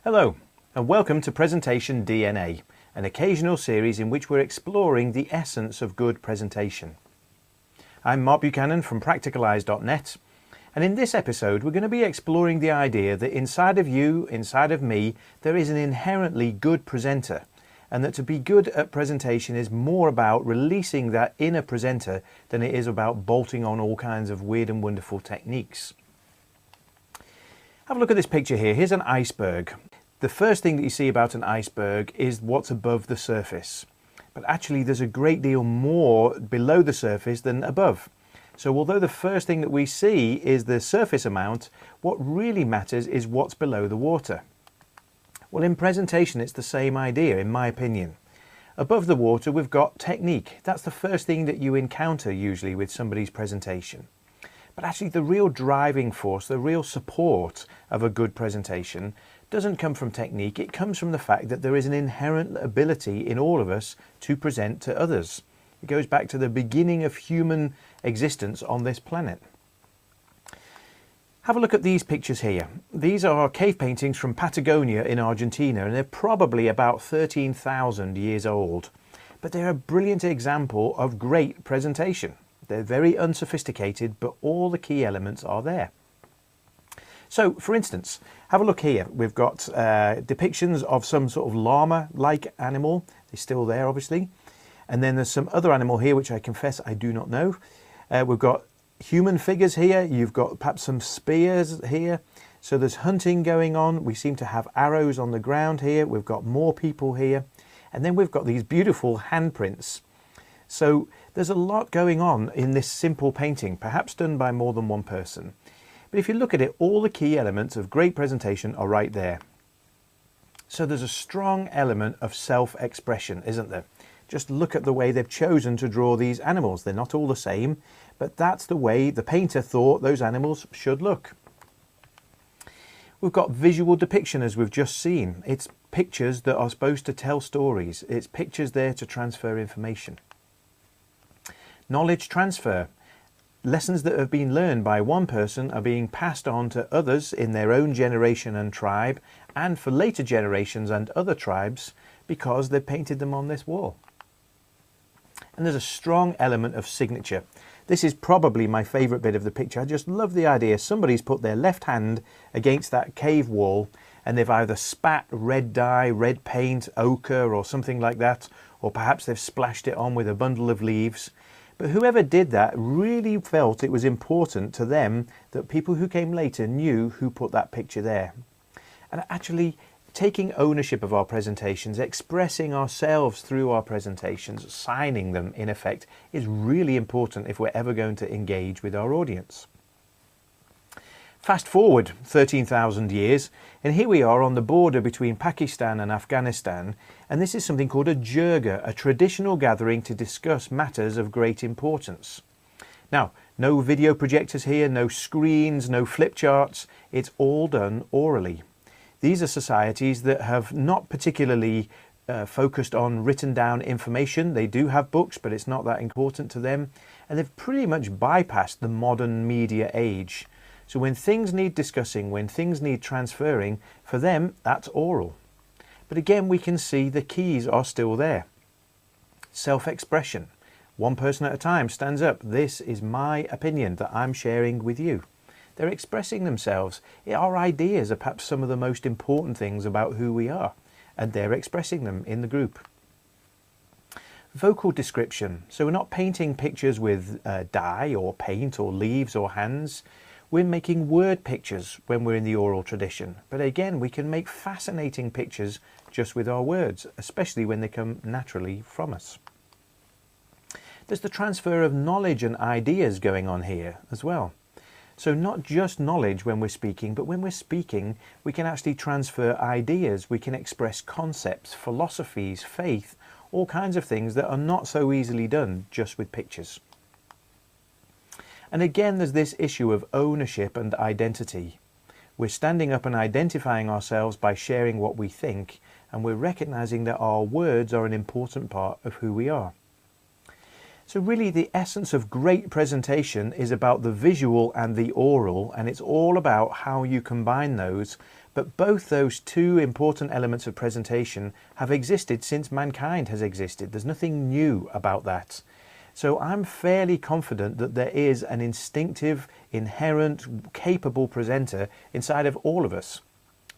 Hello, and welcome to Presentation DNA, an occasional series in which we're exploring the essence of good presentation. I'm Mark Buchanan from Practicaleyes.net, and in this episode we're going to be exploring the idea that inside of you, inside of me, there is an inherently good presenter, and that to be good at presentation is more about releasing that inner presenter than it is about bolting on all kinds of weird and wonderful techniques. Have a look at this picture here. Here's an iceberg. The first thing that you see about an iceberg is what's above the surface. But actually there's a great deal more below the surface than above. So although the first thing that we see is the surface amount, what really matters is what's below the water. Well, in presentation it's the same idea, in my opinion. Above the water we've got technique. That's the first thing that you encounter usually with somebody's presentation. But actually the real driving force, the real support of a good presentation doesn't come from technique. It comes from the fact that there is an inherent ability in all of us to present to others. It goes back to the beginning of human existence on this planet. Have a look at these pictures here. These are cave paintings from Patagonia in Argentina, and they're probably about 13,000 years old. But they're a brilliant example of great presentation. They're very unsophisticated, but all the key elements are there. So, for instance, have a look here. We've got depictions of some sort of llama-like animal. They're still there, obviously. And then there's some other animal here, which I confess I do not know. We've got human figures here. You've got perhaps some spears here. So there's hunting going on. We seem to have arrows on the ground here. We've got more people here. And then we've got these beautiful handprints. So there's a lot going on in this simple painting, perhaps done by more than one person. But if you look at it, all the key elements of great presentation are right there. So there's a strong element of self-expression, isn't there? Just look at the way they've chosen to draw these animals. They're not all the same, but that's the way the painter thought those animals should look. We've got visual depiction, as we've just seen. It's pictures that are supposed to tell stories. It's pictures there to transfer information. Knowledge transfer. Lessons that have been learned by one person are being passed on to others in their own generation and tribe, and for later generations and other tribes, because they've painted them on this wall. And there's a strong element of signature. This is probably my favourite bit of the picture. I just love the idea somebody's put their left hand against that cave wall and they've either spat red dye, red paint, ochre or something like that, or perhaps they've splashed it on with a bundle of leaves. But whoever did that really felt it was important to them that people who came later knew who put that picture there. And actually taking ownership of our presentations, expressing ourselves through our presentations, signing them in effect, is really important if we're ever going to engage with our audience. Fast forward 13,000 years, and here we are on the border between Pakistan and Afghanistan, and this is something called a jirga, a traditional gathering to discuss matters of great importance. Now, no video projectors here, no screens, no flip charts, it's all done orally. These are societies that have not particularly focused on written down information. They do have books, but it's not that important to them, and they've pretty much bypassed the modern media age. So when things need discussing, when things need transferring, for them that's oral. But again, we can see the keys are still there. Self-expression. One person at a time stands up. This is my opinion that I'm sharing with you. They're expressing themselves. Our ideas are perhaps some of the most important things about who we are, and they're expressing them in the group. Vocal description. So we're not painting pictures with dye or paint or leaves or hands. We're making word pictures when we're in the oral tradition. But again, we can make fascinating pictures just with our words, especially when they come naturally from us. There's the transfer of knowledge and ideas going on here as well. So not just knowledge when we're speaking, but when we're speaking, we can actually transfer ideas. We can express concepts, philosophies, faith, all kinds of things that are not so easily done just with pictures. And again, there's this issue of ownership and identity. We're standing up and identifying ourselves by sharing what we think, and we're recognizing that our words are an important part of who we are. So really the essence of great presentation is about the visual and the oral, and it's all about how you combine those. But both those two important elements of presentation have existed since mankind has existed. There's nothing new about that. So I'm fairly confident that there is an instinctive, inherent, capable presenter inside of all of us.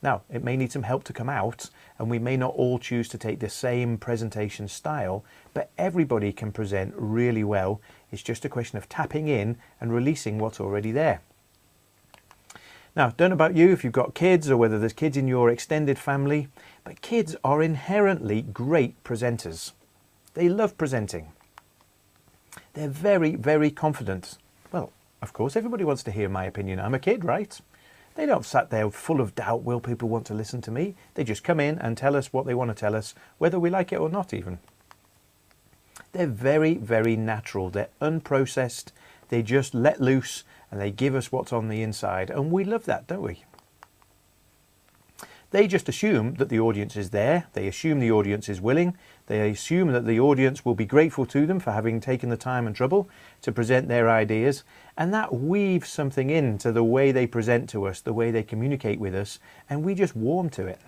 Now, it may need some help to come out, and we may not all choose to take the same presentation style, but everybody can present really well. It's just a question of tapping in and releasing what's already there. Now, don't know about you if you've got kids or whether there's kids in your extended family, but kids are inherently great presenters. They love presenting. They're very, very confident. Well, of course, everybody wants to hear my opinion. I'm a kid, right? They don't sat there full of doubt, will people want to listen to me? They just come in and tell us what they want to tell us, whether we like it or not even. They're very, very natural. They're unprocessed. They just let loose and they give us what's on the inside. And we love that, don't we? They just assume that the audience is there. They assume the audience is willing. They assume that the audience will be grateful to them for having taken the time and trouble to present their ideas. And that weaves something into the way they present to us, the way they communicate with us, and we just warm to it.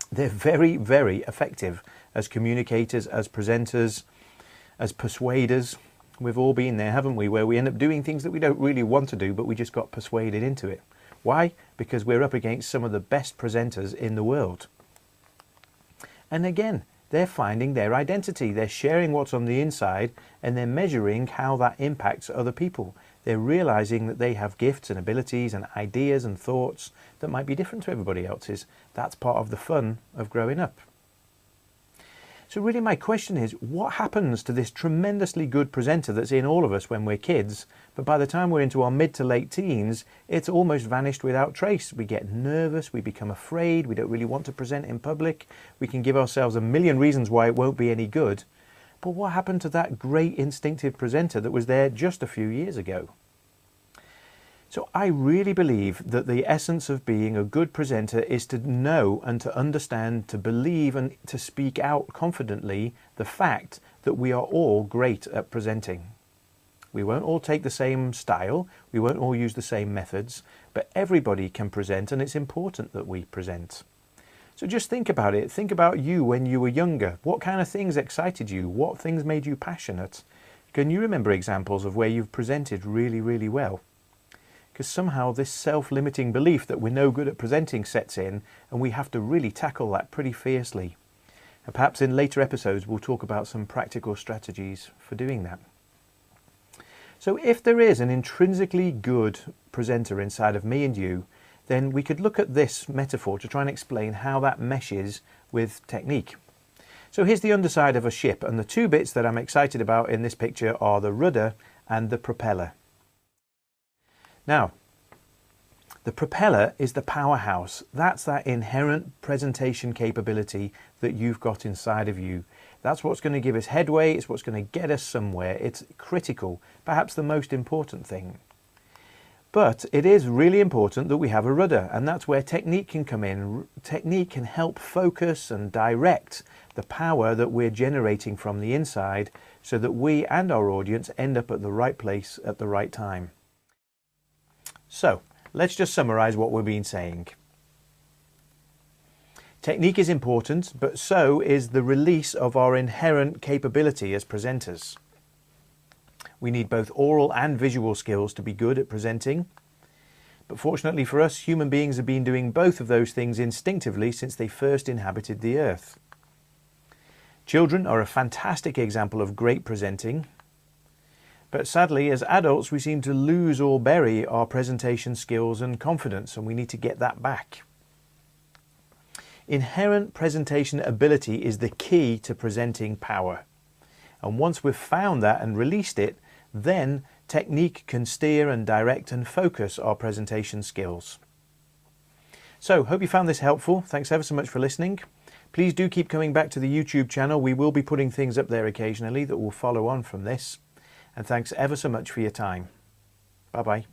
They're very, very effective as communicators, as presenters, as persuaders. We've all been there, haven't we, where we end up doing things that we don't really want to do, but we just got persuaded into it. Why? Because we're up against some of the best presenters in the world. And again, they're finding their identity. They're sharing what's on the inside and they're measuring how that impacts other people. They're realizing that they have gifts and abilities and ideas and thoughts that might be different to everybody else's. That's part of the fun of growing up. So really my question is, what happens to this tremendously good presenter that's in all of us when we're kids, but by the time we're into our mid to late teens, it's almost vanished without trace? We get nervous, we become afraid, we don't really want to present in public, we can give ourselves a million reasons why it won't be any good. But what happened to that great instinctive presenter that was there just a few years ago? So I really believe that the essence of being a good presenter is to know and to understand, to believe and to speak out confidently the fact that we are all great at presenting. We won't all take the same style, we won't all use the same methods, but everybody can present and it's important that we present. So just think about it. Think about you when you were younger. What kind of things excited you? What things made you passionate? Can you remember examples of where you've presented really, really well? Because somehow this self-limiting belief that we're no good at presenting sets in, and we have to really tackle that pretty fiercely. And perhaps in later episodes we'll talk about some practical strategies for doing that. So if there is an intrinsically good presenter inside of me and you, then we could look at this metaphor to try and explain how that meshes with technique. So here's the underside of a ship, and the two bits that I'm excited about in this picture are the rudder and the propeller. Now, the propeller is the powerhouse. That's that inherent presentation capability that you've got inside of you. That's what's going to give us headway. It's what's going to get us somewhere. It's critical, perhaps the most important thing. But it is really important that we have a rudder, and that's where technique can come in. Technique can help focus and direct the power that we're generating from the inside so that we and our audience end up at the right place at the right time. So, let's just summarize what we've been saying. Technique is important, but so is the release of our inherent capability as presenters. We need both oral and visual skills to be good at presenting. But fortunately for us, human beings have been doing both of those things instinctively since they first inhabited the earth. Children are a fantastic example of great presenting. But sadly, as adults, we seem to lose or bury our presentation skills and confidence, and we need to get that back. Inherent presentation ability is the key to presenting power. And once we've found that and released it, then technique can steer and direct and focus our presentation skills. So, hope you found this helpful. Thanks ever so much for listening. Please do keep coming back to the YouTube channel. We will be putting things up there occasionally that will follow on from this. And thanks ever so much for your time. Bye-bye.